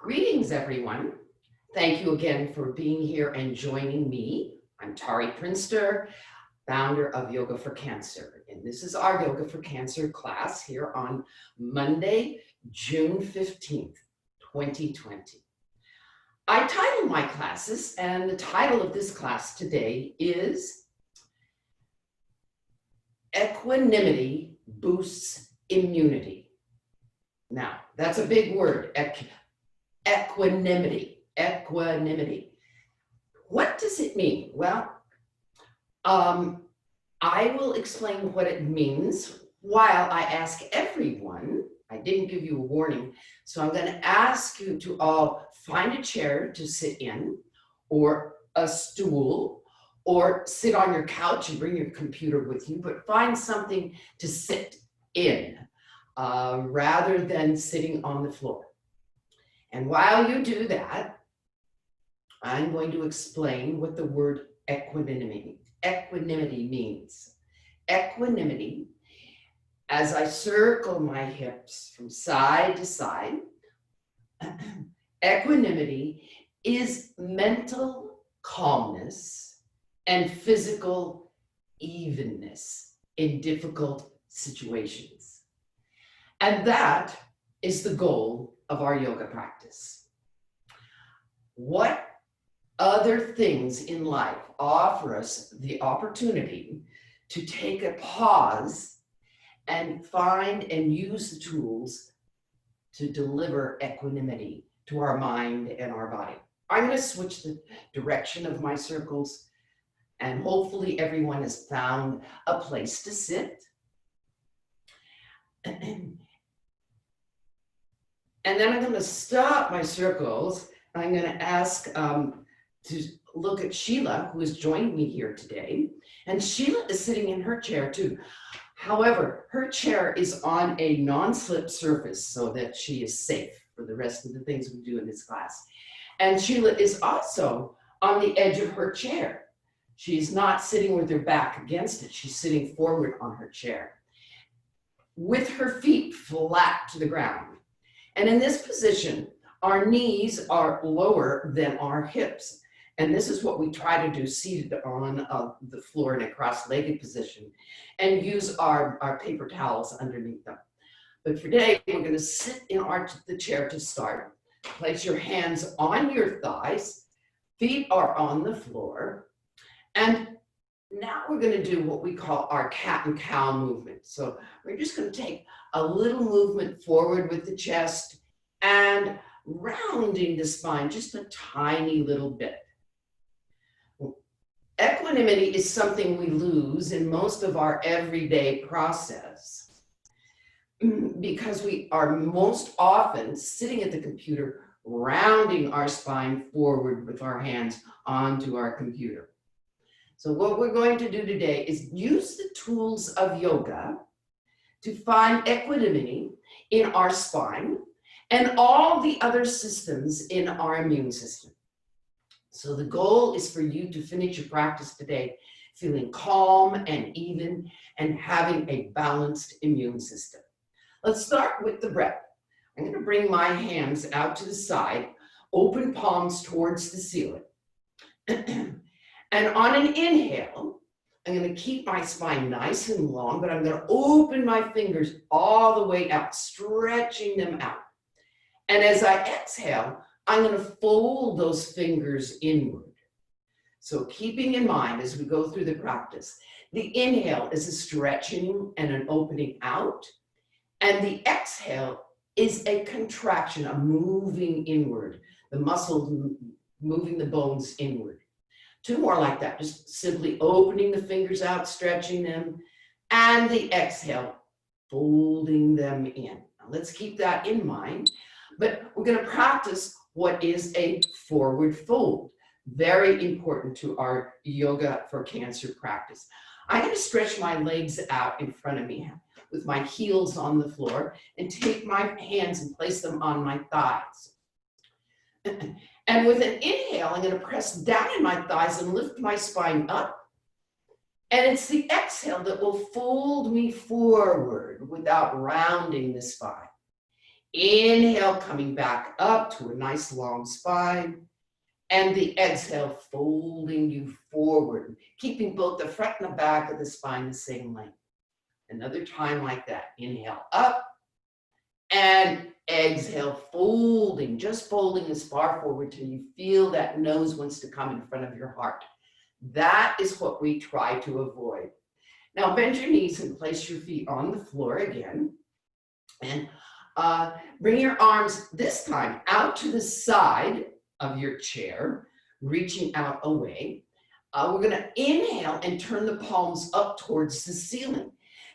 Greetings, everyone. Thank you again for being here and joining me. I'm Tari Prinster, founder of Yoga4Cancer, and this is our Yoga for Cancer class here on Monday, June 15th, 2020. I title my classes, and the title of this class today is Equanimity Boosts Immunity. Now, that's a big word, equanimity. What does it mean? Well, I will explain what it means while I ask everyone. I didn't give you a warning, so I'm going to ask you to all find a chair to sit in, or a stool, or sit on your couch and bring your computer with you, but find something to sit in rather than sitting on the floor. And while you do that, I'm going to explain what the word equanimity means. Equanimity, as I circle my hips from side to side, equanimity is mental calmness and physical evenness in difficult situations. And that is the goal of our yoga practice. What other things in life offer us the opportunity to take a pause and find and use the tools to deliver equanimity to our mind and our body? I'm going to switch the direction of my circles, and hopefully everyone has found a place to sit. And then I'm going to stop my circles. I'm going to ask to look at Sheila, who has joined me here today. And Sheila is sitting in her chair too. However, her chair is on a non-slip surface so that she is safe for the rest of the things we do in this class. And Sheila is also on the edge of her chair. She's not sitting with her back against it. She's sitting forward on her chair with her feet flat to the ground. And in this position, our knees are lower than our hips. And this is what we try to do seated on the floor in a cross-legged position, and use our paper towels underneath them. But for today, we're going to sit in the chair to start. Place your hands on your thighs. Feet are on the floor. And now we're going to do what we call our cat and cow movement. So we're just going to take a little movement forward with the chest and rounding the spine just a tiny little bit. Equanimity is something we lose in most of our everyday process because we are most often sitting at the computer, rounding our spine forward with our hands onto our computer. So what we're going to do today is use the tools of yoga to find equanimity in our spine and all the other systems in our immune system. So the goal is for you to finish your practice today feeling calm and even and having a balanced immune system. Let's start with the breath. I'm going to bring my hands out to the side, open palms towards the ceiling. And on an inhale, I'm going to keep my spine nice and long, but I'm going to open my fingers all the way out, stretching them out. And as I exhale, I'm going to fold those fingers inward. So keeping in mind as we go through the practice, the inhale is a stretching and an opening out, and the exhale is a contraction, a moving inward, the muscles moving the bones inward. Two more like that, just simply opening the fingers out, stretching them, and the exhale, folding them in. Now let's keep that in mind, but we're going to practice what is a forward fold. Very important to our Yoga for Cancer practice. I'm going to stretch my legs out in front of me with my heels on the floor and take my hands and place them on my thighs. And with an inhale, I'm going to press down in my thighs and lift my spine up. And it's the exhale that will fold me forward without rounding the spine. Inhale, coming back up to a nice long spine. And the exhale, folding you forward, keeping both the front and the back of the spine the same length. Another time like that. Inhale up and exhale, folding, just folding as far forward till you feel that nose wants to come in front of your heart. That is what we try to avoid. Now bend your knees and place your feet on the floor again. And bring your arms this time out to the side of your chair, reaching out away. We're going to inhale and turn the palms up towards the ceiling.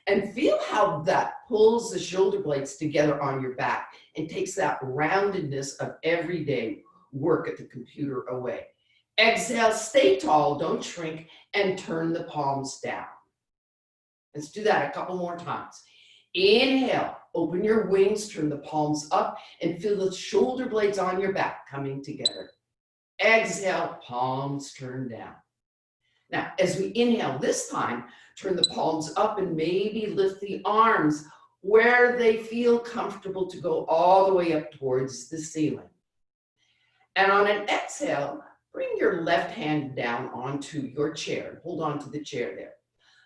And feel how that pulls the shoulder blades together on your back and takes that roundedness of everyday work at the computer away. Exhale, stay tall, don't shrink, and turn the palms down. Let's do that a couple more times. Inhale, open your wings, turn the palms up, and feel the shoulder blades on your back coming together. Exhale, palms turn down. Now, as we inhale this time, turn the palms up and maybe lift the arms where they feel comfortable to go all the way up towards the ceiling. And on an exhale, bring your left hand down onto your chair. Hold on to the chair there.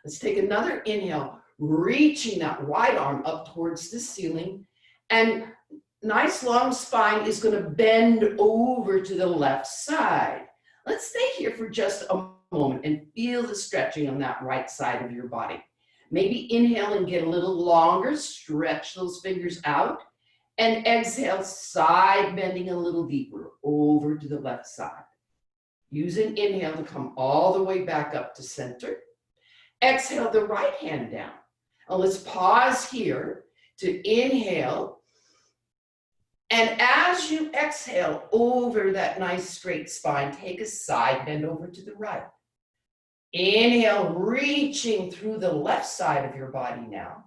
Let's take another inhale, reaching that right arm up towards the ceiling. And nice long spine is going to bend over to the left side. Let's stay here for just a moment and feel the stretching on that right side of your body. Maybe inhale and get a little longer, stretch those fingers out, and exhale, side bending a little deeper over to the left side. Use an inhale to come all the way back up to center. Exhale the right hand down. Now let's pause here to inhale. And as you exhale over that nice straight spine, take a side bend over to the right. Inhale, reaching through the left side of your body now.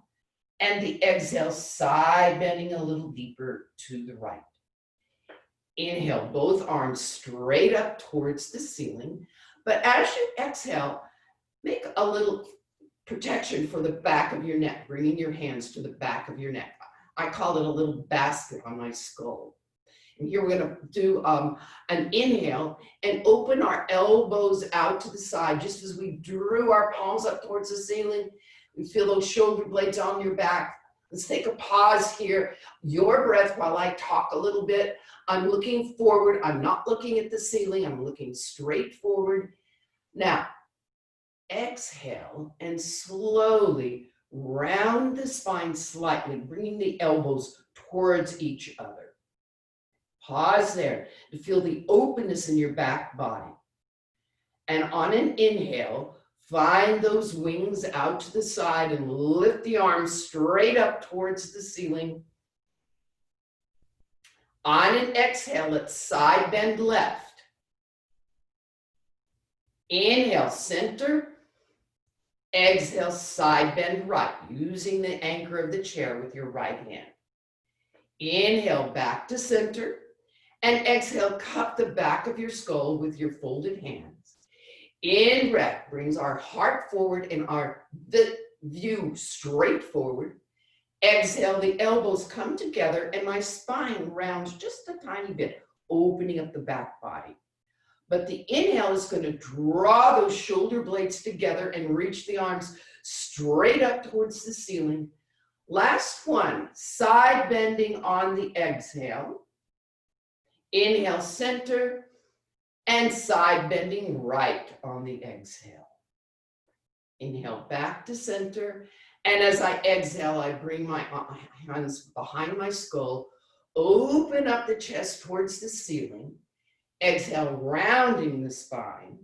And the exhale, side bending a little deeper to the right. Inhale, both arms straight up towards the ceiling. But as you exhale, make a little protection for the back of your neck, bringing your hands to the back of your neck. I call it a little basket on my skull. And here we're going to do an inhale and open our elbows out to the side, just as we drew our palms up towards the ceiling. We feel those shoulder blades on your back. Let's take a pause here. Your breath while I talk a little bit. I'm looking forward. I'm not looking at the ceiling. I'm looking straight forward. Now, exhale and slowly round the spine slightly, bringing the elbows towards each other. Pause there to feel the openness in your back body. And on an inhale, find those wings out to the side and lift the arms straight up towards the ceiling. On an exhale, let's side bend left. Inhale, center. Exhale, side bend right, using the anchor of the chair with your right hand. Inhale, back to center. And exhale, cup the back of your skull with your folded hands. In breath brings our heart forward and our view straight forward. Exhale, the elbows come together and my spine rounds just a tiny bit, opening up the back body. But the inhale is going to draw those shoulder blades together and reach the arms straight up towards the ceiling. Last one, side bending on the exhale. Inhale, center, and side bending right on the exhale. Inhale, back to center. And as I exhale, I bring my hands behind my skull, open up the chest towards the ceiling. Exhale, rounding the spine.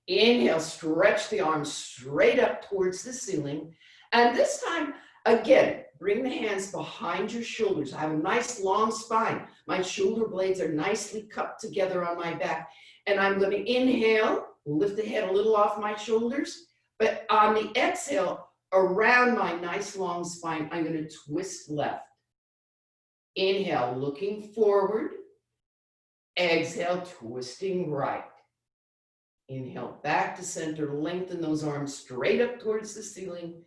Inhale, stretch the arms straight up towards the ceiling. And this time, again, bring the hands behind your shoulders. I have a nice long spine. My shoulder blades are nicely cupped together on my back. And I'm going to inhale, lift the head a little off my shoulders. But on the exhale, around my nice long spine, I'm going to twist left. Inhale, looking forward. Exhale, twisting right. Inhale, back to center. Lengthen those arms straight up towards the ceiling.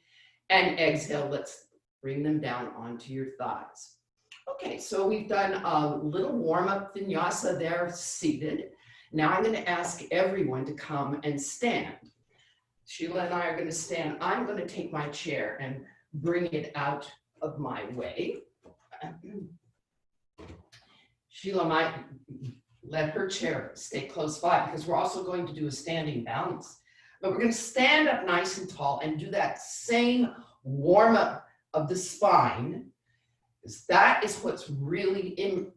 And exhale, let's bring them down onto your thighs. Okay, so we've done a little warm-up vinyasa there seated. Now I'm going to ask everyone to come and stand. Sheila and I are going to stand. I'm going to take my chair and bring it out of my way. Sheila might let her chair stay close by because we're also going to do a standing balance. But we're going to stand up nice and tall and do that same warm-up of the spine, because that is what's really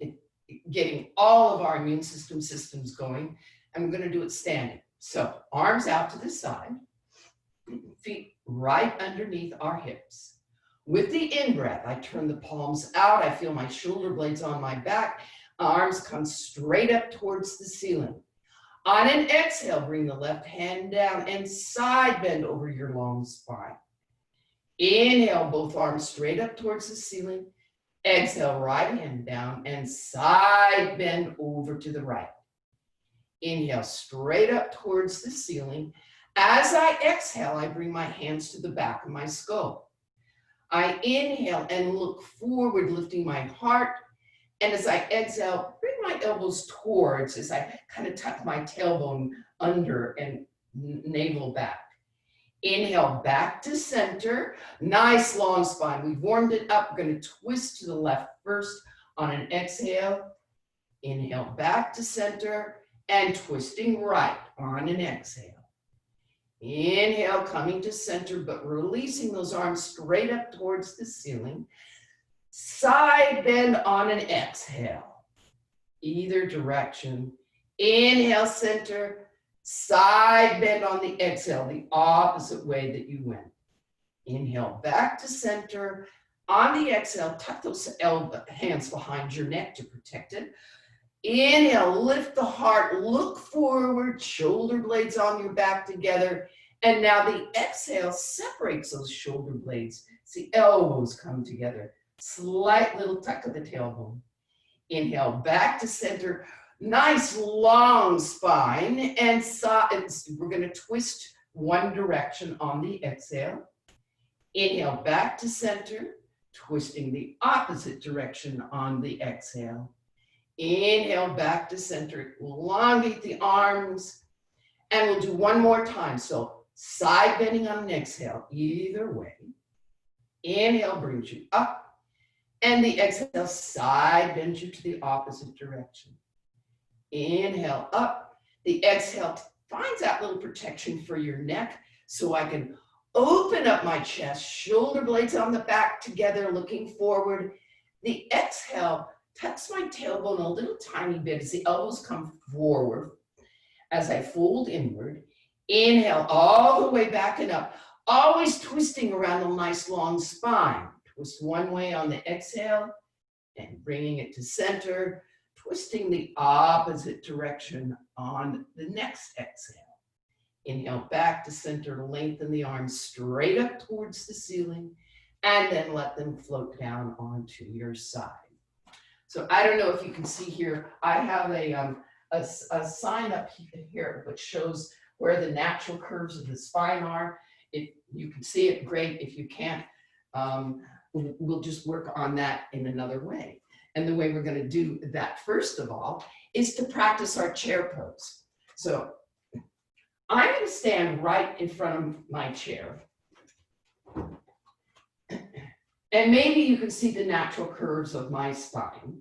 getting all of our immune systems going. And we're going to do it standing. So arms out to the side, feet right underneath our hips. With the in-breath, I turn the palms out. I feel my shoulder blades on my back. Arms come straight up towards the ceiling. On an exhale, bring the left hand down and side bend over your long spine. Inhale, both arms straight up towards the ceiling. Exhale, right hand down and side bend over to the right. Inhale, straight up towards the ceiling. As I exhale, I bring my hands to the back of my skull. I inhale and look forward, lifting my heart. And as I exhale, bring my elbows towards as I kind of tuck my tailbone under and navel back. Inhale, back to center. Nice long spine. We've warmed it up. We're going to twist to the left first on an exhale. Inhale, back to center and twisting right on an exhale. Inhale, coming to center, but releasing those arms straight up towards the ceiling. Side bend on an exhale, either direction. Inhale, center, side bend on the exhale, the opposite way that you went. Inhale, back to center. On the exhale, tuck those hands behind your neck to protect it. Inhale, lift the heart, look forward, shoulder blades on your back together. And now the exhale separates those shoulder blades. See, elbows come together. Slight little tuck of the tailbone. Inhale, back to center. Nice long spine. And we're going to twist one direction on the exhale. Inhale, back to center. Twisting the opposite direction on the exhale. Inhale, back to center. Elongate the arms. And we'll do one more time. So side bending on an exhale, either way. Inhale brings you up. And the exhale, side bends you to the opposite direction. Inhale up. The exhale finds that little protection for your neck so I can open up my chest, shoulder blades on the back together, looking forward. The exhale tucks my tailbone a little tiny bit as the elbows come forward as I fold inward. Inhale all the way back and up, always twisting around a nice long spine. Twist one way on the exhale and bringing it to center, twisting the opposite direction on the next exhale. Inhale back to center, lengthen the arms straight up towards the ceiling, and then let them float down onto your side. So I don't know if you can see here, I have a sign up here which shows where the natural curves of the spine are. If you can see it, great. If you can't, we'll just work on that in another way. And the way we're going to do that, first of all, is to practice our chair pose. So I'm going to stand right in front of my chair. And maybe you can see the natural curves of my spine.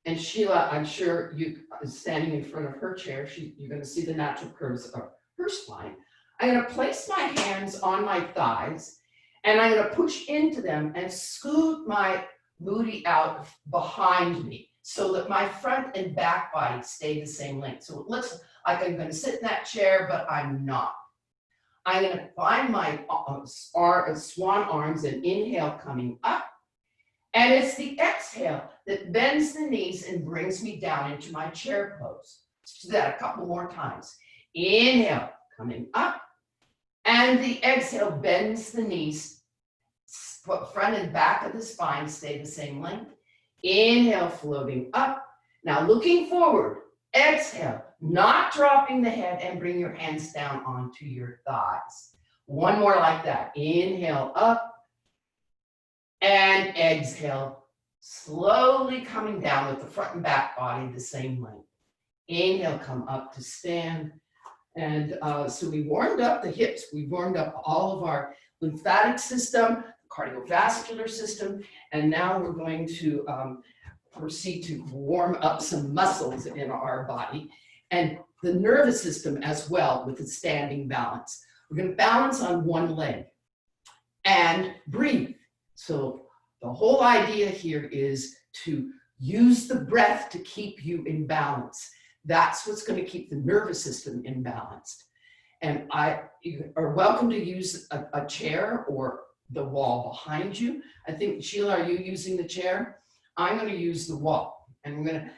And Sheila, I'm sure you standing in front of her chair, you're going to see the natural curves of her spine. I'm going to place my hands on my thighs, and I'm going to push into them and scoot my booty out behind me so that my front and back body stay the same length. So it looks like I'm going to sit in that chair, but I'm not. I'm going to find my swan arms and inhale coming up. And it's the exhale that bends the knees and brings me down into my chair pose. Let's do that a couple more times. Inhale, coming up. And the exhale bends the knees. Front and back of the spine stay the same length. Inhale, floating up. Now looking forward. Exhale, not dropping the head, and bring your hands down onto your thighs. One more like that. Inhale up. And exhale, Slowly coming down with the front and back body the same length. Inhale, come up to stand. And so we warmed up the hips. We warmed up all of our lymphatic system, cardiovascular system, and now we're going to proceed to warm up some muscles in our body and the nervous system as well with the standing balance. We're going to balance on one leg and breathe. So the whole idea here is to use the breath to keep you in balance. That's what's going to keep the nervous system imbalanced. And you are welcome to use a chair or the wall behind you. I think, Sheila, are you using the chair? I'm going to use the wall. And I'm going to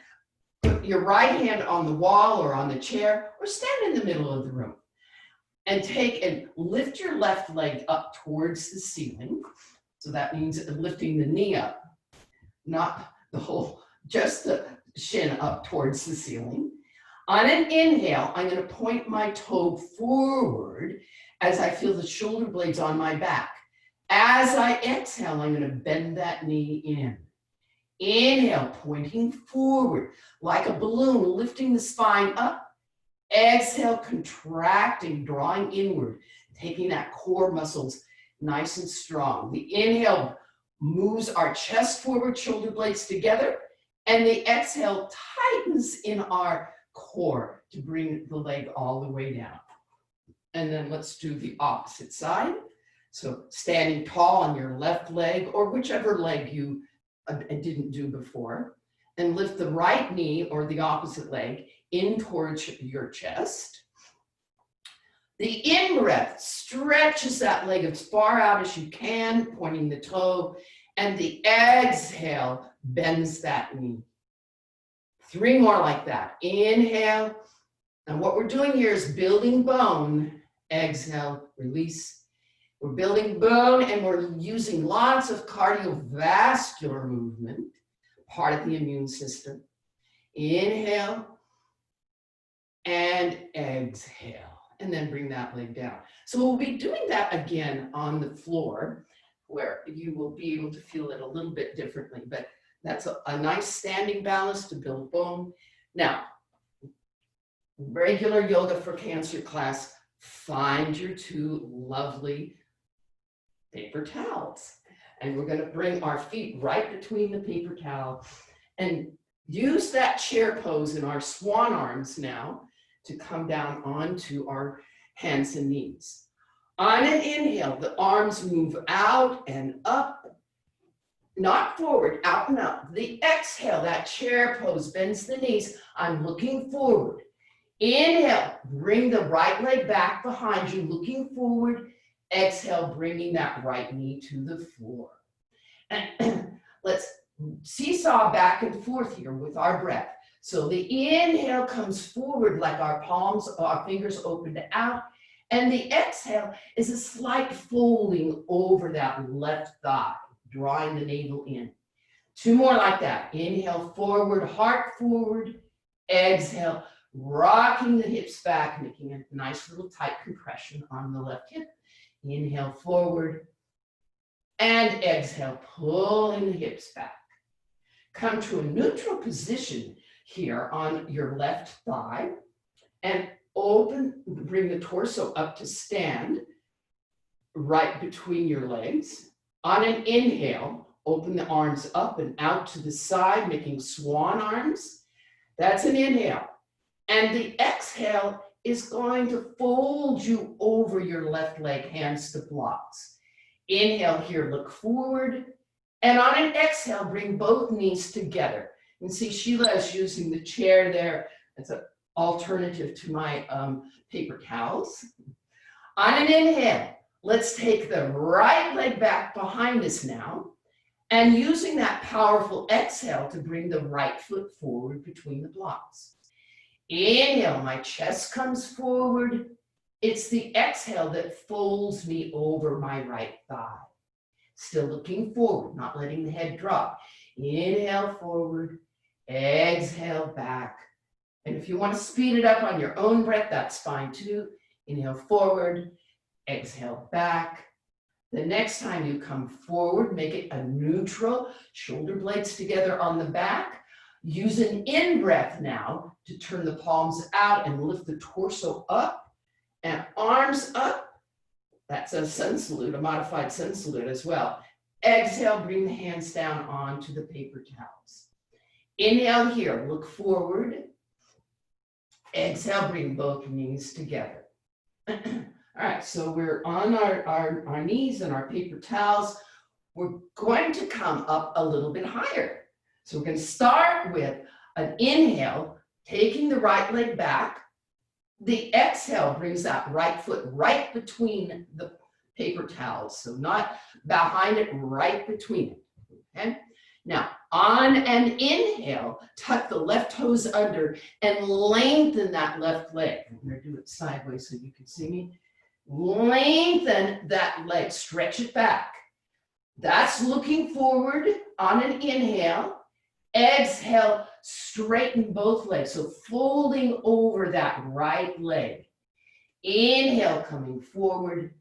put your right hand on the wall or on the chair or stand in the middle of the room. And take and lift your left leg up towards the ceiling. So that means lifting the knee up, not the whole, just the shin up towards the ceiling. On an inhale, I'm going to point my toe forward as I feel the shoulder blades on my back. As I exhale, I'm going to bend that knee in. Inhale, pointing forward like a balloon, lifting the spine up. Exhale, contracting, drawing inward, taking that core muscles nice and strong. The inhale moves our chest forward, shoulder blades together, and the exhale tightens in our core to bring the leg all the way down. And then let's do the opposite side. So standing tall on your left leg or whichever leg you didn't do before, and lift the right knee or the opposite leg in towards your chest. The in-breath stretches that leg as far out as you can, pointing the toe, and the exhale bends that knee. 3 more like that. Inhale, and what we're doing here is building bone. Exhale, release. We're building bone and we're using lots of cardiovascular movement, part of the immune system. Inhale and exhale, and then bring that leg down. So we'll be doing that again on the floor where you will be able to feel it a little bit differently, but that's a nice standing balance to build bone. Now, regular yoga for cancer class, find your 2 lovely paper towels. And we're going to bring our feet right between the paper towel and use that chair pose in our swan arms now to come down onto our hands and knees. On an inhale, the arms move out and up, not forward, out and up. The exhale, that chair pose bends the knees. I'm looking forward. Inhale, bring the right leg back behind you, looking forward. Exhale, bringing that right knee to the floor. And let's seesaw back and forth here with our breath. So the inhale comes forward like our palms, our fingers opened out. And the exhale is a slight folding over that left thigh, drawing the navel in. 2 more like that. Inhale, forward, heart forward. Exhale, rocking the hips back, making a nice little tight compression on the left hip. Inhale, forward. And exhale, pulling the hips back. Come to a neutral position here on your left thigh and bring the torso up to stand right between your legs. On an inhale, open the arms up and out to the side, making swan arms. That's an inhale. And the exhale is going to fold you over your left leg, hands to blocks. Inhale here, look forward. And on an exhale, bring both knees together. And see, Sheila is using the chair there. It's an alternative to my paper towels. On an inhale, let's take the right leg back behind us now. And using that powerful exhale to bring the right foot forward between the blocks. Inhale, my chest comes forward. It's the exhale that folds me over my right thigh. Still looking forward, not letting the head drop. Inhale forward, exhale back. And if you want to speed it up on your own breath, that's fine too. Inhale forward, exhale back. The next time you come forward, make it a neutral, shoulder blades together on the back. Use an in-breath now to turn the palms out and lift the torso up and arms up. That's a sun salute, a modified sun salute as well. Exhale, bring the hands down onto the paper towels. Inhale here, look forward. Exhale, bring both knees together. All right, so we're on our knees and our paper towels. We're going to come up a little bit higher. So we're going to start with an inhale, taking the right leg back. The exhale brings that right foot right between the paper towels. So not behind it, right between it. Okay? Now, on an inhale, tuck the left toes under and lengthen that left leg. I'm going to do it sideways so you can see me. Lengthen that leg, stretch it back. That's looking forward on an inhale. Exhale, straighten both legs. So folding over that right leg. Inhale, coming forward.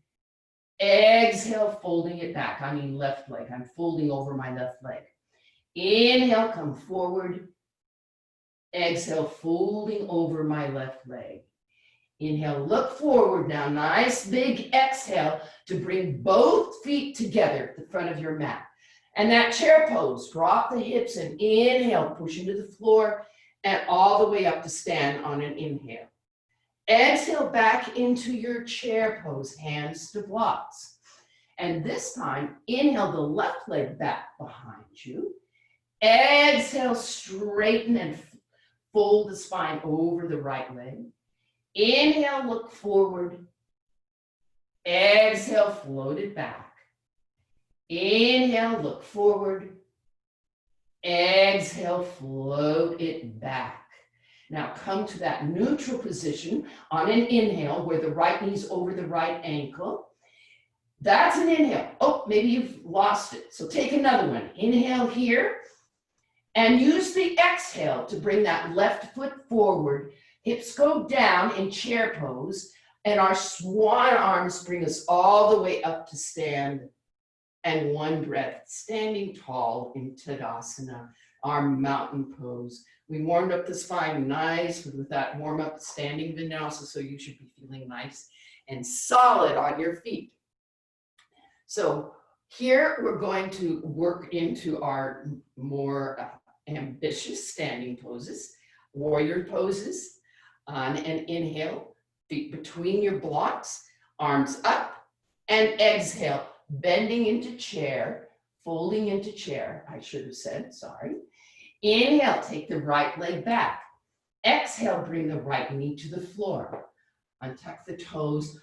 Exhale, folding it back. I mean left leg. I'm folding over my left leg. Inhale, come forward. Exhale, folding over my left leg. Inhale, look forward now. Nice big exhale to bring both feet together at the front of your mat. And that chair pose, drop the hips and inhale, push into the floor and all the way up to stand on an inhale. Exhale back into your chair pose, hands to blocks. And this time, inhale the left leg back behind you. Exhale, straighten and fold the spine over the right leg. Inhale, look forward. Exhale, float it back. Inhale, look forward. Exhale, float it back. Now come to that neutral position on an inhale where the right knee's over the right ankle. That's an inhale. Oh, maybe you've lost it. So take another one. Inhale here and use the exhale to bring that left foot forward. Hips go down in chair pose and our swan arms bring us all the way up to stand. And one breath, standing tall in Tadasana, our mountain pose. We warmed up the spine nice with that warm up standing vinyasa, so you should be feeling nice and solid on your feet. So here we're going to work into our more ambitious standing poses, warrior poses. On an inhale, feet between your blocks, arms up, and exhale, bending into chair, folding into chair, I should have said, sorry. Inhale, take the right leg back. Exhale, bring the right knee to the floor. Untuck the toes,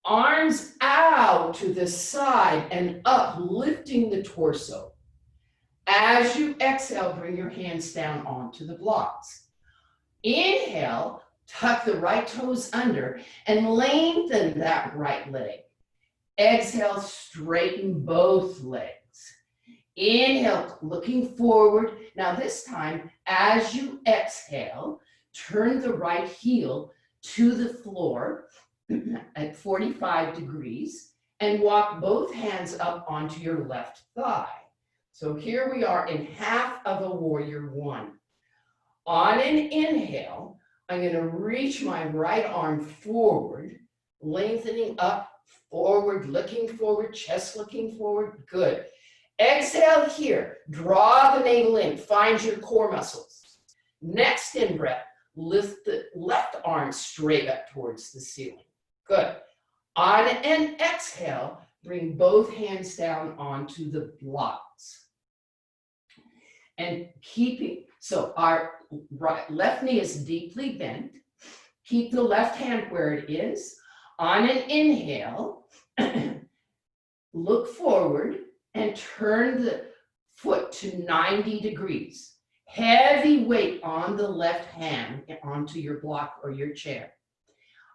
arms out to the side and up, lifting the torso. As you exhale, bring your hands down onto the blocks. Inhale, tuck the right toes under and lengthen that right leg. Exhale, straighten both legs. Inhale, looking forward. Now this time, as you exhale, turn the right heel to the floor at 45 degrees and walk both hands up onto your left thigh. So here we are in half of a warrior one. On an inhale, I'm going to reach my right arm forward, lengthening up, forward, looking forward, chest looking forward. Good. Exhale here. Draw the navel in. Find your core muscles. Next in breath, lift the left arm straight up towards the ceiling. Good. On an exhale, bring both hands down onto the blocks. And so our left knee is deeply bent. Keep the left hand where it is. On an inhale, look forward and turn the foot to 90 degrees. Heavy weight on the left hand onto your block or your chair.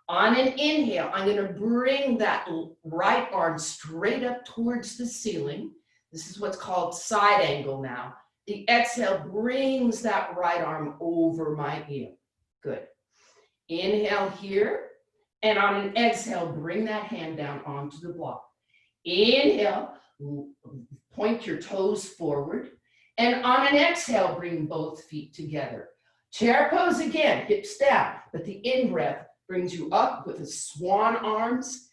On an inhale, I'm going to bring that right arm straight up towards the ceiling. This is what's called side angle now. The exhale brings that right arm over my ear. Good. Inhale here. And on an exhale, bring that hand down onto the block. Inhale, point your toes forward. And on an exhale, bring both feet together. Chair pose again, hips down, but the in-breath brings you up with the swan arms.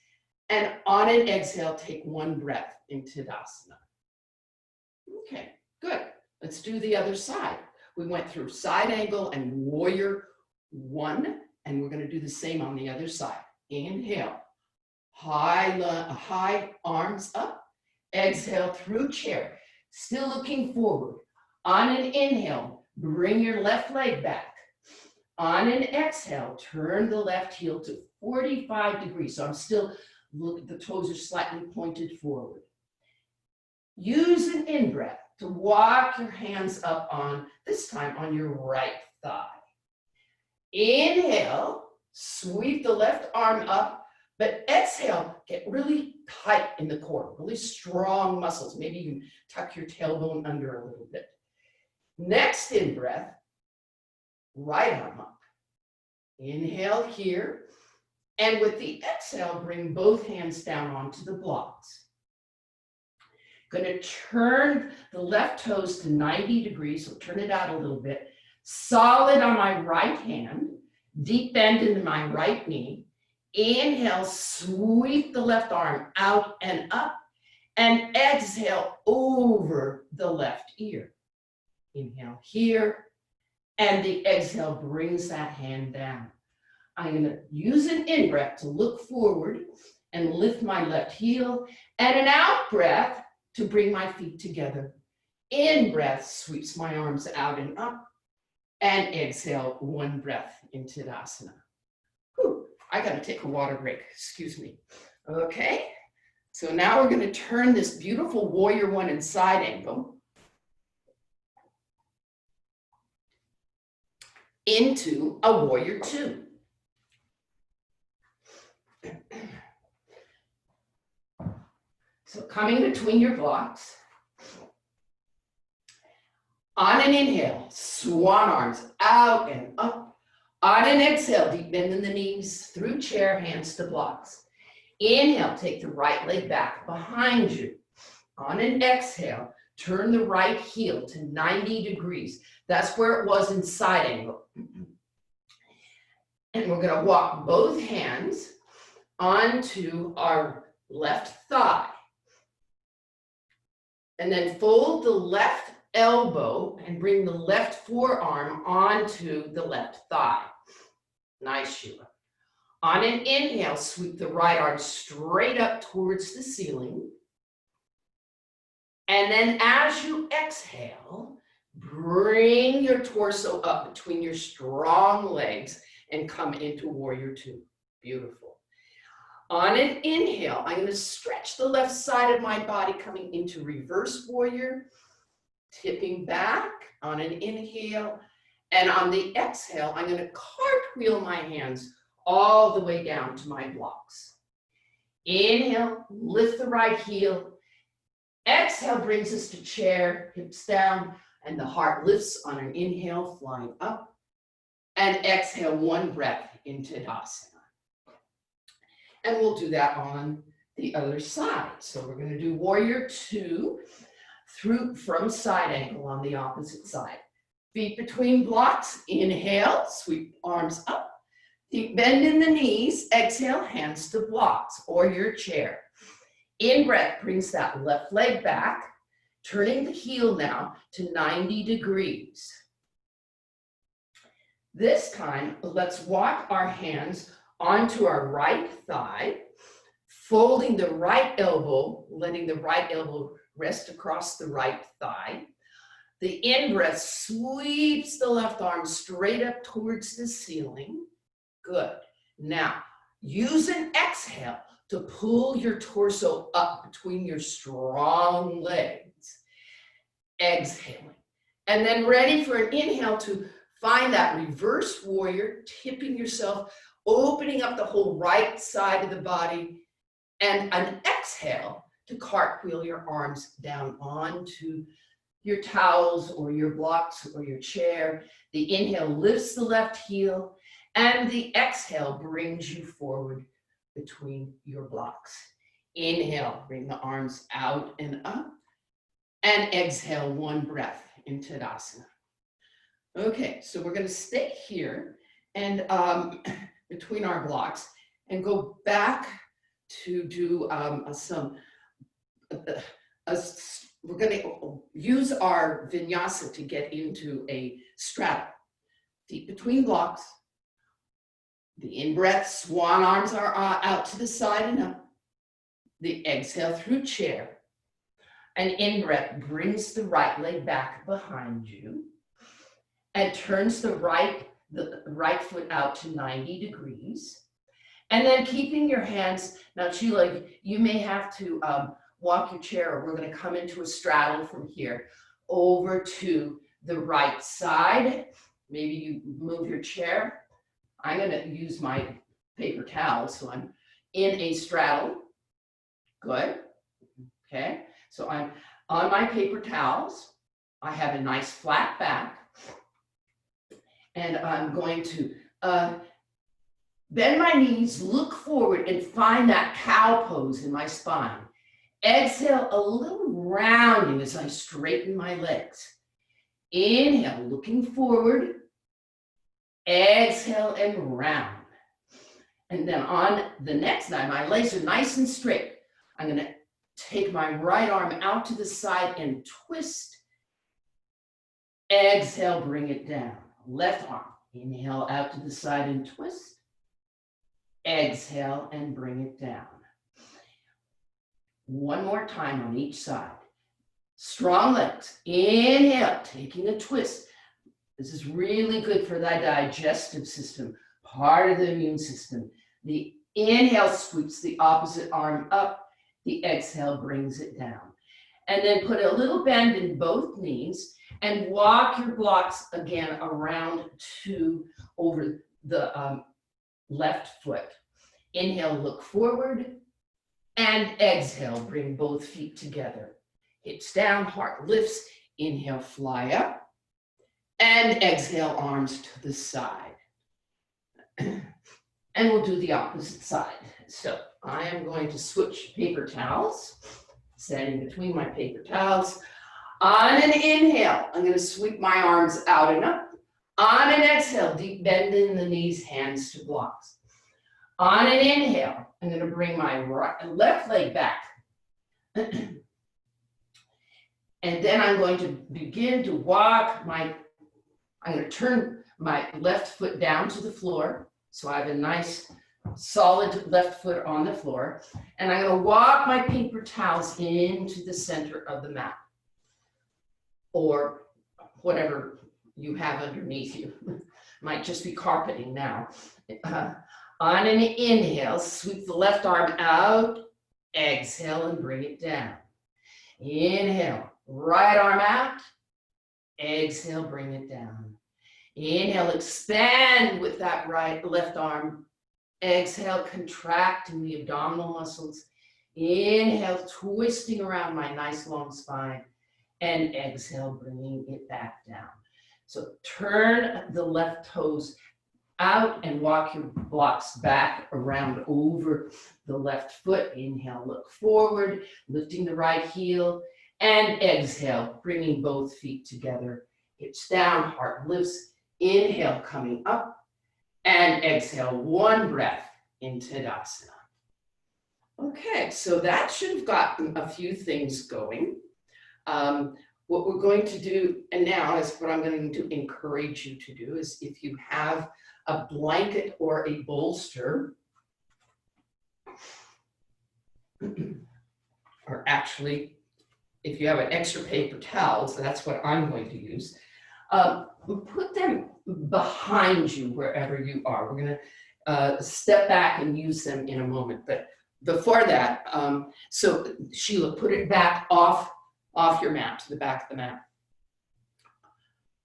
And on an exhale, take one breath into Tadasana. Okay, good. Let's do the other side. We went through side angle and warrior one, and we're going to do the same on the other side. Inhale, high arms up. Exhale through chair, still looking forward. On an inhale, bring your left leg back. On an exhale, turn the left heel to 45 degrees. So I'm still, look, the toes are slightly pointed forward. Use an in-breath to walk your hands up on, this time on your right thigh. Inhale, sweep the left arm up, but exhale, get really tight in the core, really strong muscles. Maybe you can tuck your tailbone under a little bit. Next in-breath, right arm up. Inhale here, and with the exhale, bring both hands down onto the blocks. Going to turn the left toes to 90 degrees, so turn it out a little bit. Solid on my right hand, deep bend into my right knee. Inhale, sweep the left arm out and up, and exhale over the left ear. Inhale here, and the exhale brings that hand down. I'm going to use an in-breath to look forward and lift my left heel, and an out-breath to bring my feet together. In-breath sweeps my arms out and up, and exhale, one breath into Tadasana. Whew, I got to take a water break, excuse me. Okay, so now we're going to turn this beautiful warrior one and side angle into a warrior two. So coming between your blocks. On an inhale, swan arms out and up. On an exhale, deep bend in the knees, through chair, hands to blocks. Inhale, take the right leg back behind you. On an exhale, turn the right heel to 90 degrees. That's where it was in side angle. And we're going to walk both hands onto our left thigh. And then fold the left elbow and bring the left forearm onto the left thigh. Nice, Sheila. On an inhale, sweep the right arm straight up towards the ceiling. And then as you exhale, bring your torso up between your strong legs and come into warrior two. Beautiful. On an inhale, I'm going to stretch the left side of my body coming into reverse warrior, tipping back on an inhale. And on the exhale, I'm going to cartwheel my hands all the way down to my blocks. Inhale, lift the right heel. Exhale brings us to chair, hips down, and the heart lifts on an inhale, flying up. And exhale, one breath into Tadasana. And we'll do that on the other side. So we're going to do warrior two from side angle on the opposite side. Feet between blocks, inhale, sweep arms up. Deep bend in the knees, exhale, hands to blocks or your chair. In breath brings that left leg back, turning the heel now to 90 degrees. This time, let's walk our hands onto our right thigh, folding the right elbow, letting the right elbow rest across the right thigh. The in-breath sweeps the left arm straight up towards the ceiling. Good. Now, use an exhale to pull your torso up between your strong legs. Exhaling. And then ready for an inhale to find that reverse warrior, tipping yourself, opening up the whole right side of the body, and an exhale to cartwheel your arms down onto your towels or your blocks or your chair. The inhale lifts the left heel, and the exhale brings you forward between your blocks. Inhale, bring the arms out and up. And exhale, one breath into Tadasana. Okay, so we're going to stay here and between our blocks and go back to do we're going to use our vinyasa to get into a straddle. Feet between blocks. The in-breath, swan arms are out to the side and up. The exhale through chair. An in-breath brings the right leg back behind you and turns the right foot out to 90 degrees. And then keeping your hands, now Sheila, you may have to walk your chair, or we're going to come into a straddle from here over to the right side. Maybe you move your chair. I'm going to use my paper towel, so I'm in a straddle. Good. Okay. So I'm on my paper towels. I have a nice flat back. And I'm going to bend my knees, look forward, and find that cow pose in my spine. Exhale, a little rounding as I straighten my legs. Inhale, looking forward. Exhale and round. And then on the next night, my legs are nice and straight. I'm going to take my right arm out to the side and twist. Exhale, bring it down. Left arm, inhale out to the side and twist. Exhale and bring it down. One more time on each side. Strong legs. Inhale, taking a twist. This is really good for the digestive system, part of the immune system. The inhale sweeps the opposite arm up. The exhale brings it down. And then put a little bend in both knees and walk your blocks again around to over the left foot. Inhale, look forward, and exhale, bring both feet together. Hips down, heart lifts. Inhale, fly up, and exhale, arms to the side. And we'll do the opposite side. So I am going to switch paper towels, standing between my paper towels. On an inhale, I'm going to sweep my arms out and up. On an exhale, deep bend in the knees, hands to blocks. On an inhale, I'm going to bring my left leg back. And then I'm going to begin to walk I'm going to turn my left foot down to the floor. So I have a nice solid left foot on the floor. And I'm going to walk my paper towels into the center of the mat, or whatever you have underneath you. Might just be carpeting now. On an inhale, sweep the left arm out. Exhale and bring it down. Inhale, right arm out. Exhale, bring it down. Inhale, expand with that left arm. Exhale, contracting the abdominal muscles. Inhale, twisting around my nice long spine. And exhale, bringing it back down. So turn the left toes out and walk your blocks back around over the left foot. Inhale, look forward, lifting the right heel. And exhale, bringing both feet together. Hips down, heart lifts. Inhale, coming up. And exhale, one breath into Tadasana. Okay, so that should have gotten a few things going. What we're going to do, and now is what I'm going to encourage you to do, is if you have a blanket or a bolster, or actually, if you have an extra paper towel, so that's what I'm going to use, put them behind you wherever you are. We're going to step back and use them in a moment. But before that, so Sheila, put it back off your mat, to the back of the mat.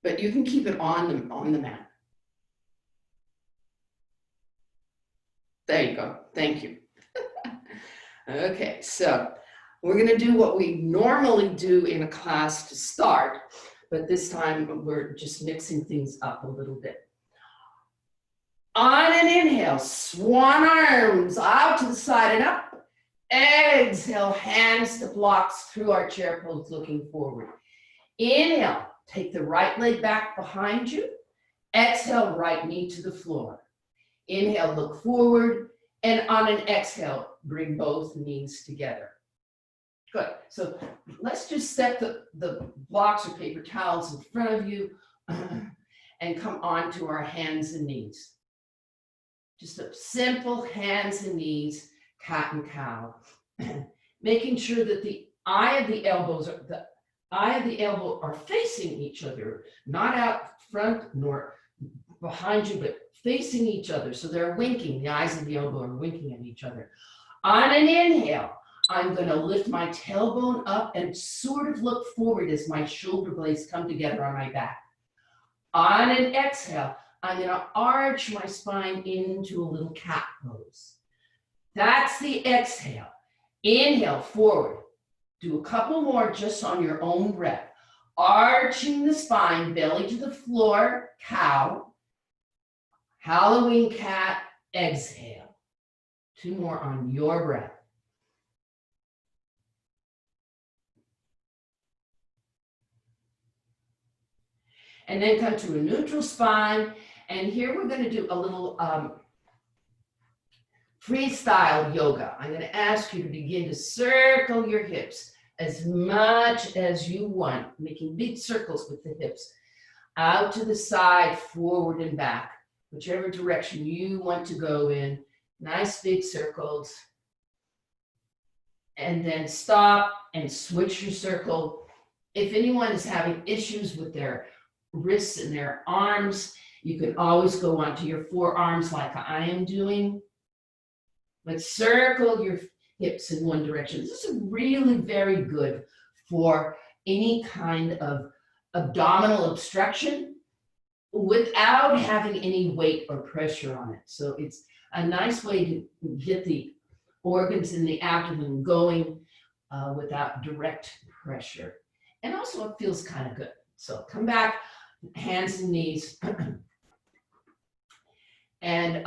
But you can keep it on the mat. There you go. Thank you. Okay, so we're going to do what we normally do in a class to start, but this time we're just mixing things up a little bit. On an inhale, swan arms out to the side and up. Exhale, hands to blocks through our chair pose, looking forward. Inhale, take the right leg back behind you. Exhale, right knee to the floor. Inhale, look forward. And on an exhale, bring both knees together. Good. So let's just set the blocks or paper towels in front of you and come on to our hands and knees. Just a simple hands and knees, cat and cow. Making sure that the eye of the elbow are facing each other, not out front nor behind you, but facing each other. So they're winking, the eyes of the elbow are winking at each other. On an inhale, I'm going to lift my tailbone up and sort of look forward as my shoulder blades come together on my back. On an exhale, I'm going to arch my spine into a little cat pose. That's the exhale. Inhale, forward. Do a couple more just on your own breath. Arching the spine, belly to the floor, cow. Halloween cat, exhale. 2 more on your breath. And then come to a neutral spine. And here we're going to do a little freestyle yoga. I'm going to ask you to begin to circle your hips as much as you want, making big circles with the hips. Out to the side, forward and back, whichever direction you want to go in. Nice big circles. And then stop and switch your circle. If anyone is having issues with their wrists and their arms, you can always go onto your forearms like I am doing. But circle your hips in one direction. This is really very good for any kind of abdominal obstruction without having any weight or pressure on it. So it's a nice way to get the organs in the abdomen going without direct pressure. And also it feels kind of good. So come back, hands and knees, and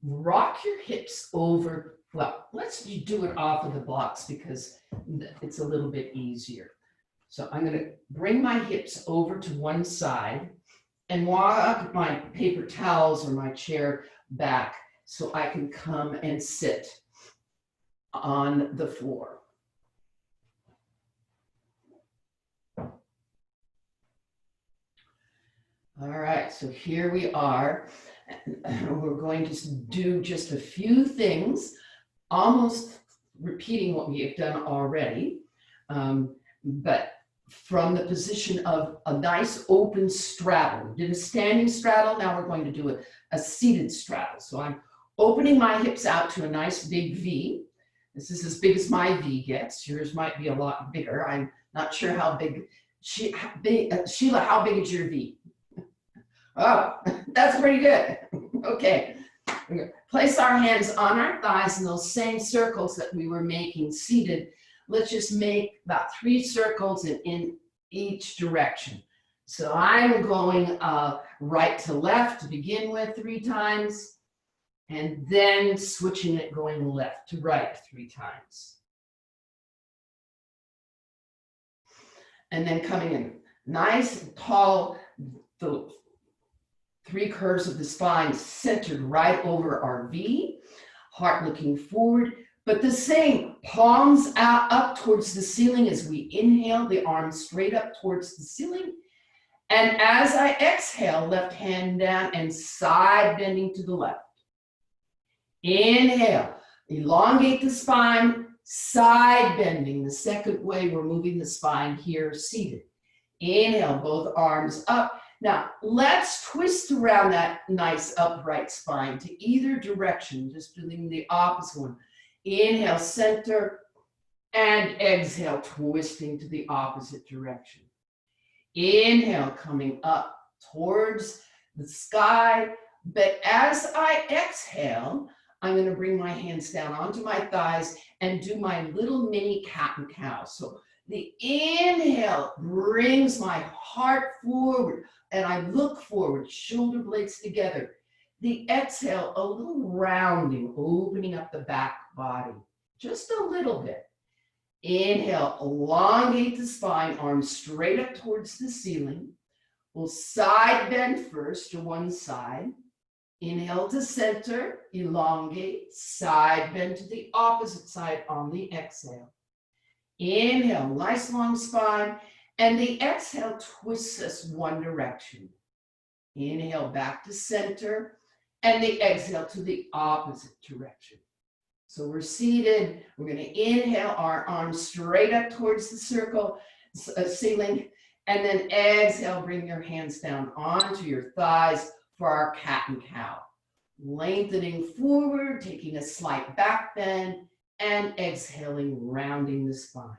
rock your hips over. Well, let's do it off of the blocks because it's a little bit easier. So I'm going to bring my hips over to one side and walk my paper towels or my chair back so I can come and sit on the floor. All right, so here we are. We're going to do just a few things, almost repeating what we have done already, but from the position of a nice open straddle. We did a standing straddle, now we're going to do a seated straddle. So I'm opening my hips out to a nice big V. This is as big as my V gets. Yours might be a lot bigger. I'm not sure how big. Sheila, how big is your V? Oh, that's pretty good. Okay. We're going to place our hands on our thighs in those same circles that we were making seated. Let's just make about 3 circles in each direction. So I'm going right to left to begin with 3 times, and then switching it going left to right 3 times. And then coming in nice and tall, the 3 curves of the spine centered right over our V, heart looking forward, but the same, palms out up towards the ceiling as we inhale, the arms straight up towards the ceiling. And as I exhale, left hand down and side bending to the left. Inhale, elongate the spine, side bending. The second way we're moving the spine here, seated. Inhale, both arms up. Now, let's twist around that nice upright spine to either direction, just doing the opposite one. Inhale, center, and exhale, twisting to the opposite direction. Inhale, coming up towards the sky, but as I exhale, I'm going to bring my hands down onto my thighs and do my little mini cat and cow. So the inhale brings my heart forward and I look forward, shoulder blades together. The exhale, a little rounding, opening up the back body. just a little bit. Inhale, elongate the spine, arms straight up towards the ceiling. We'll side bend first to one side. Inhale to center, elongate, side bend to the opposite side on the exhale. Inhale, nice long spine, and the exhale twists us one direction. Inhale back to center, and the exhale to the opposite direction. So we're seated. We're going to inhale, our arms straight up towards the ceiling, and then exhale, bring your hands down onto your thighs for our cat and cow. Lengthening forward, taking a slight back bend, and exhaling, rounding the spine.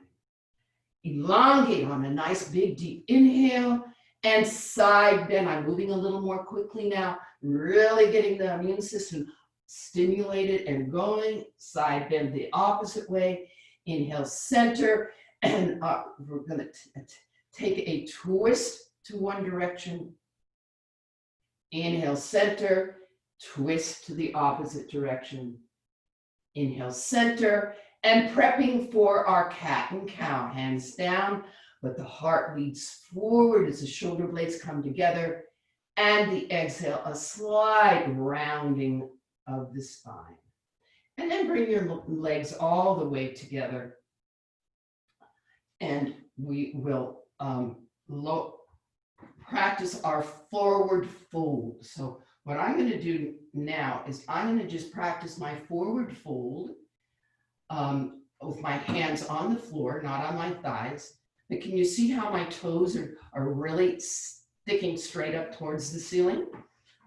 Elongate on a nice big deep inhale, and side bend. I'm moving a little more quickly now, really getting the immune system stimulated and going. Side bend the opposite way. Inhale, center, and we're going to take a twist to one direction. Inhale, center, twist to the opposite direction. Inhale, center, and prepping for our cat and cow. Hands down, but the heart leads forward as the shoulder blades come together. And the exhale, a slight rounding of the spine. And then bring your legs all the way together. And we will practice our forward fold. So what I'm going to do now is I'm going to just practice my forward fold with my hands on the floor, not on my thighs. But can you see how my toes are really sticking straight up towards the ceiling?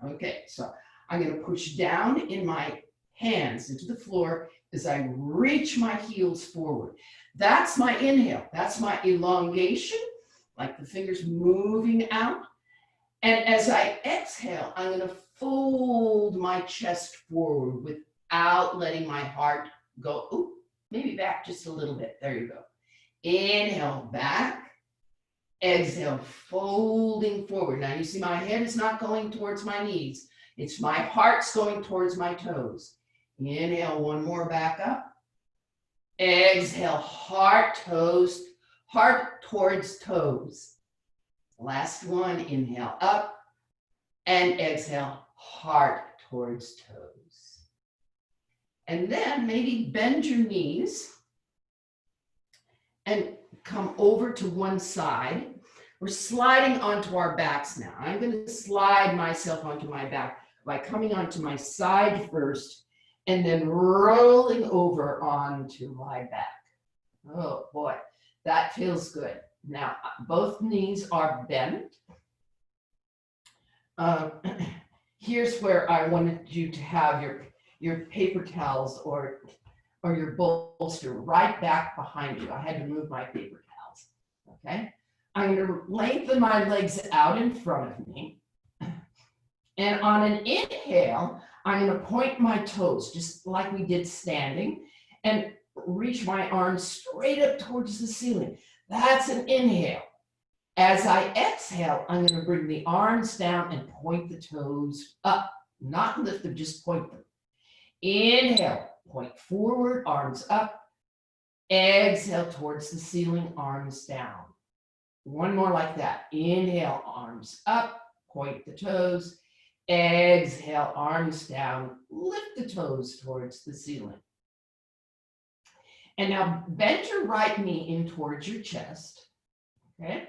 Okay, so I'm going to push down in my hands into the floor as I reach my heels forward. That's my inhale. That's my elongation, like the fingers moving out. And as I exhale, I'm going to fold my chest forward without letting my heart go. Ooh, maybe back just a little bit. There you go. Inhale, back. Exhale, folding forward. Now you see my head is not going towards my knees. It's my heart's going towards my toes. Inhale, one more back up. Exhale, heart towards toes. Last one, inhale up, and exhale, heart towards toes. And then maybe bend your knees and come over to one side. We're sliding onto our backs now. I'm going to slide myself onto my back by coming onto my side first and then rolling over onto my back. Oh boy, that feels good. Now, both knees are bent. Here's where I wanted you to have your paper towels or your bolster right back behind you. I had to move my paper towels, okay? I'm going to lengthen my legs out in front of me. And on an inhale, I'm going to point my toes, just like we did standing, and reach my arms straight up towards the ceiling. That's an inhale. As I exhale, I'm going to bring the arms down and point the toes up, not lift them, just point them. Inhale, point forward, arms up. Exhale towards the ceiling, arms down. One more like that. Inhale, arms up, point the toes. Exhale, arms down, lift the toes towards the ceiling. And now bend your right knee in towards your chest, okay?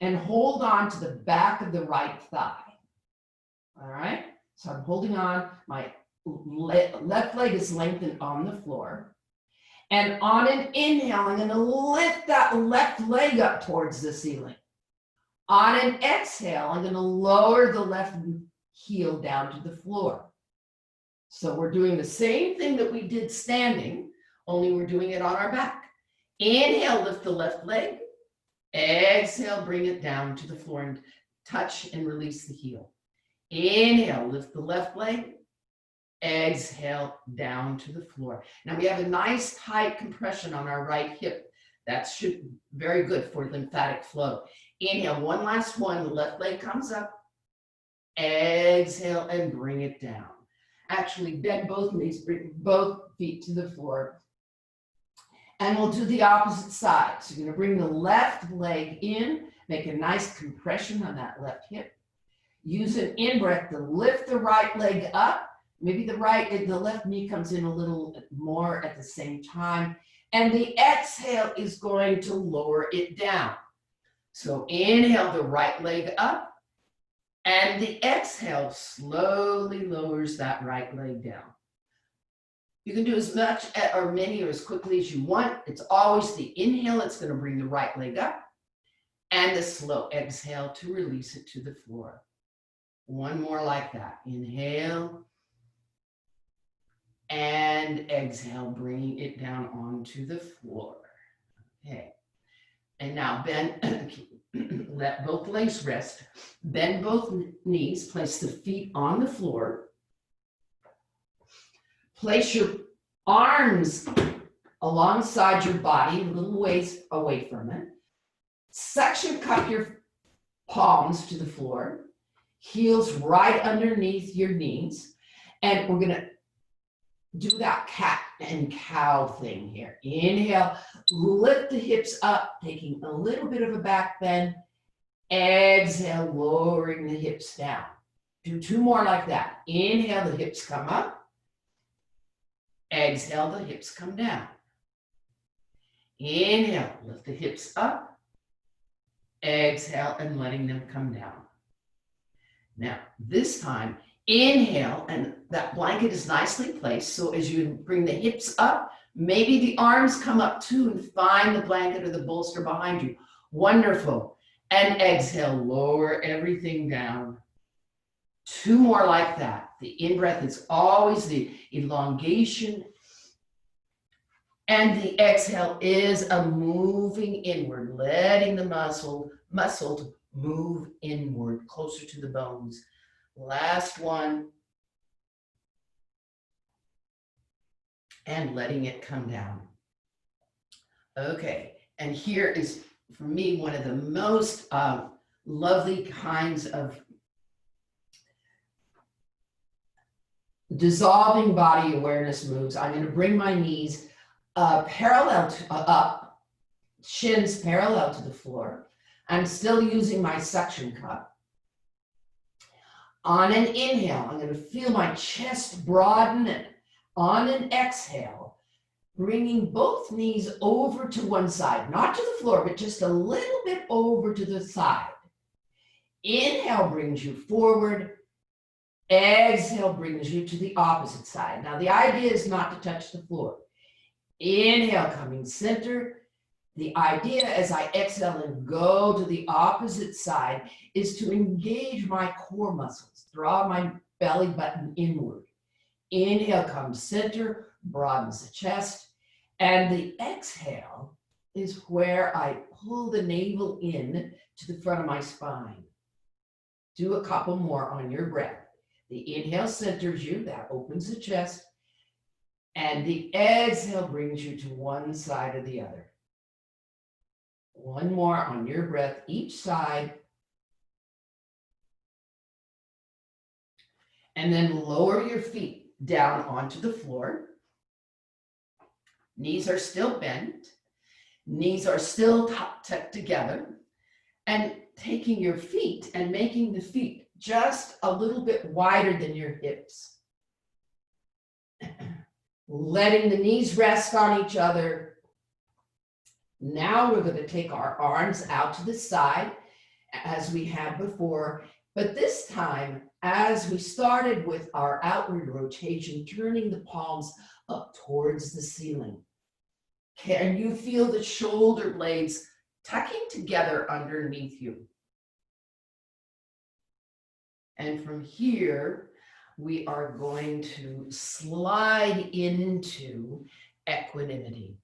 And hold on to the back of the right thigh, all right? So I'm holding on, my left leg is lengthened on the floor. And on an inhale, I'm gonna lift that left leg up towards the ceiling. On an exhale, I'm gonna lower the left heel down to the floor. So we're doing the same thing that we did standing, only we're doing it on our back. Inhale, lift the left leg. Exhale, bring it down to the floor and touch and release the heel. Inhale, lift the left leg. Exhale, down to the floor. Now we have a nice tight compression on our right hip. That should be very good for lymphatic flow. Inhale, one last one. The left leg comes up. Exhale and bring it down. Actually, bend both knees, bring both feet to the floor. And we'll do the opposite side. So you're going to bring the left leg in, make a nice compression on that left hip. Use an in-breath to lift the right leg up. Maybe the left knee comes in a little more at the same time. And the exhale is going to lower it down. So inhale the right leg up. And the exhale slowly lowers that right leg down. You can do as much or many or as quickly as you want. It's always the inhale that's going to bring the right leg up. And the slow exhale to release it to the floor. One more like that. Inhale. And exhale, bringing it down onto the floor. Okay. And now bend, let both legs rest. Bend both knees. Place the feet on the floor. Place your arms alongside your body, a little ways away from it. Suction cup your palms to the floor. Heels right underneath your knees. And we're going to do that cat and cow thing here. Inhale, lift the hips up, taking a little bit of a back bend. Exhale, lowering the hips down. Do two more like that. Inhale, the hips come up. Exhale, the hips come down. Inhale, lift the hips up. Exhale, and letting them come down. Now, this time, inhale, and that blanket is nicely placed. So as you bring the hips up, maybe the arms come up too and find the blanket or the bolster behind you. Wonderful. And exhale, lower everything down. Two more like that. The in-breath is always the elongation. And the exhale is a moving inward, letting the muscle move inward, closer to the bones. Last one. And letting it come down. Okay, and here is, for me, one of the most lovely kinds of dissolving body awareness moves. I'm going to bring my knees parallel to, up, shins parallel to the floor. I'm still using my suction cup. On an inhale, I'm going to feel my chest broaden. And on an exhale, bringing both knees over to one side, not to the floor, but just a little bit over to the side. Inhale brings you forward. Exhale brings you to the opposite side. Now, the idea is not to touch the floor. Inhale, coming center. The idea as I exhale and go to the opposite side is to engage my core muscles, draw my belly button inward. Inhale, comes center, broadens the chest. And the exhale is where I pull the navel in to the front of my spine. Do a couple more on your breath. The inhale centers you, that opens the chest. And the exhale brings you to one side or the other. One more on your breath, each side. And then lower your feet down onto the floor. Knees are still bent. Knees are still tucked together. And taking your feet and making the feet just a little bit wider than your hips. Letting the knees rest on each other. Now we're going to take our arms out to the side as we had before, but this time, as we started with our outward rotation, turning the palms up towards the ceiling. Can you feel the shoulder blades tucking together underneath you? And from here, we are going to slide into equanimity.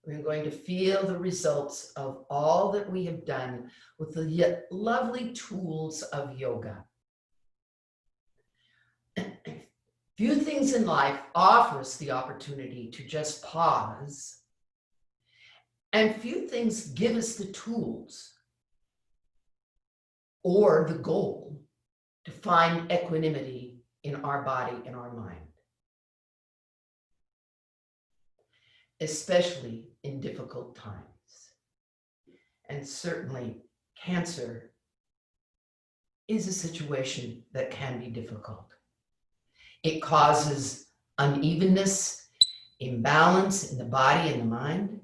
We're going to feel the results of all that we have done with the lovely tools of yoga. Few things in life offer us the opportunity to just pause, and few things give us the tools or the goal to find equanimity in our body and our mind. especially in difficult times. And certainly cancer is a situation that can be difficult. It causes unevenness, imbalance in the body and the mind.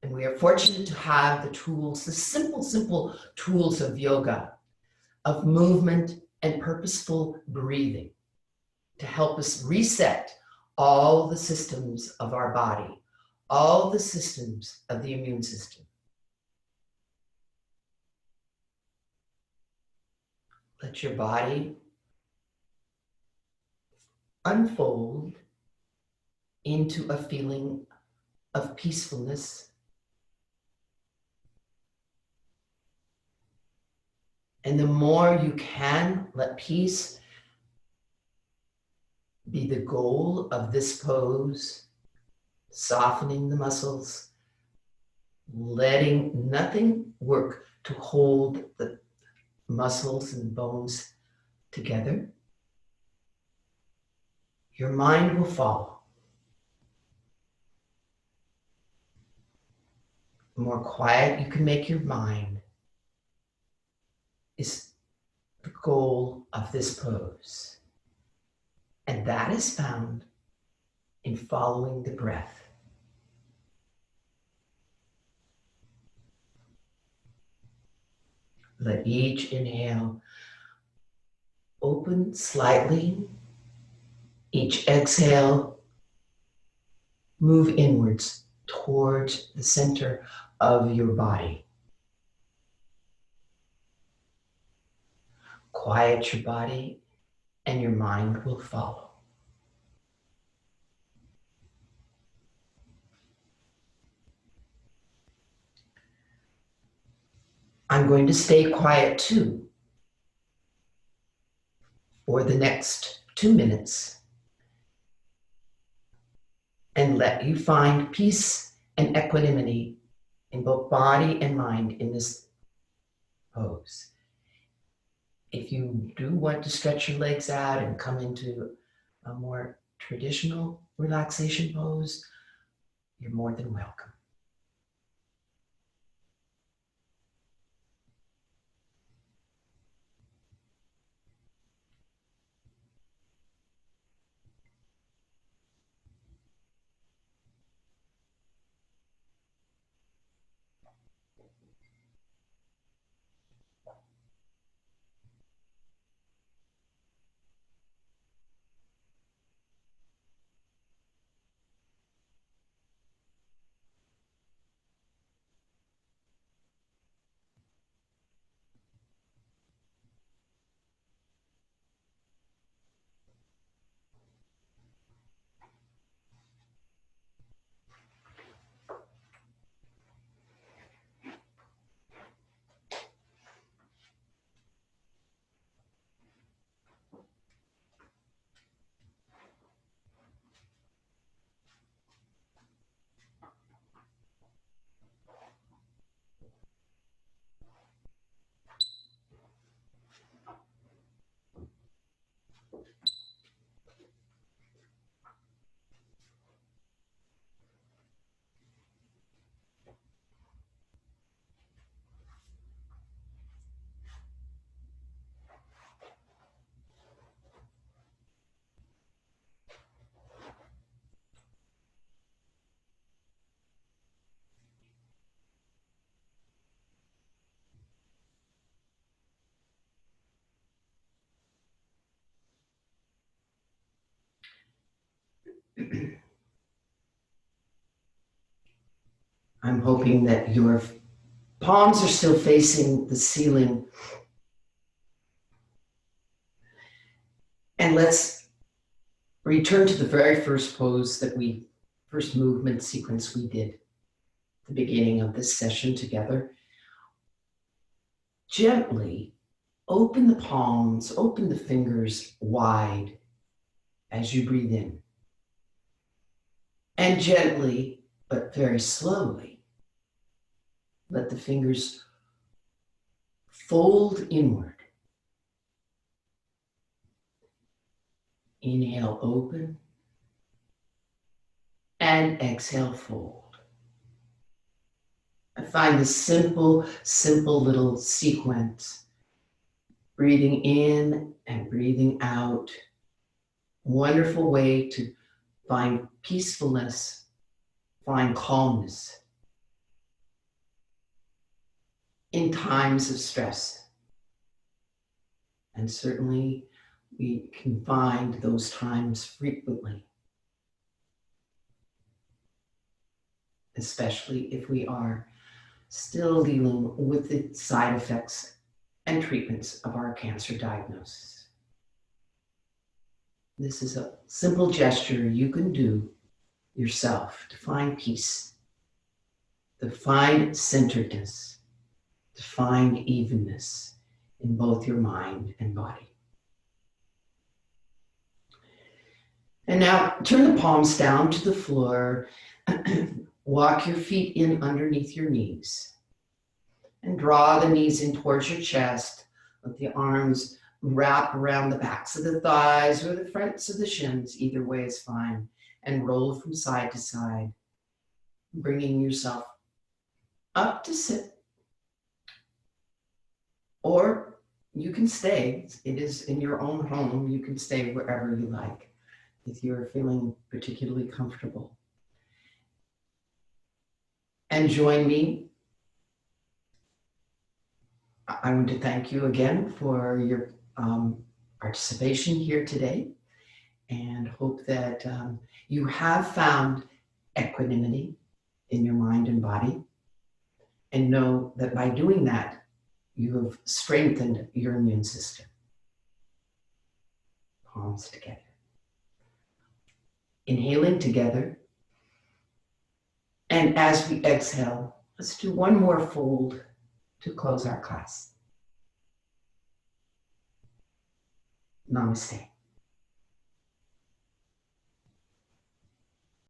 And we are fortunate to have the tools, the simple tools of yoga, of movement and purposeful breathing to help us reset all the systems of our body, all the systems of the immune system. Let your body unfold into a feeling of peacefulness. And the more you can let peace be the goal of this pose, softening the muscles, letting nothing work to hold the muscles and bones together, your mind will follow. The more quiet you can make your mind is the goal of this pose. And that is found in following the breath. Let each inhale open slightly. Each exhale move inwards towards the center of your body. Quiet your body and your mind will follow. I'm going to stay quiet too for the next 2 minutes and let you find peace and equanimity in both body and mind in this pose. If you do want to stretch your legs out and come into a more traditional relaxation pose, you're more than welcome. I'm hoping that your palms are still facing the ceiling. And let's return to the very first pose first movement sequence we did at the beginning of this session together. Gently open the palms, open the fingers wide as you breathe in. And gently, but very slowly, let the fingers fold inward. Inhale, open. And exhale, fold. I find this simple little sequence, breathing in and breathing out, wonderful way to find peacefulness, find calmness in times of stress. And certainly we can find those times frequently, especially if we are still dealing with the side effects and treatments of our cancer diagnosis. This is a simple gesture you can do yourself to find peace, to find centeredness, to find evenness in both your mind and body. And now turn the palms down to the floor. Walk your feet in underneath your knees and draw the knees in towards your chest. Let the arms wrap around the backs of the thighs or the fronts of the shins. Either way is fine. And roll from side to side, bringing yourself up to sit. Or you can stay. It is in your own home. You can stay wherever you like if you're feeling particularly comfortable. And join me. I want to thank you again for your participation here today, and hope that you have found equanimity in your mind and body, and know that by doing that, you have strengthened your immune system. Palms together. Inhaling together. And as we exhale, let's do one more fold to close our class. Namaste.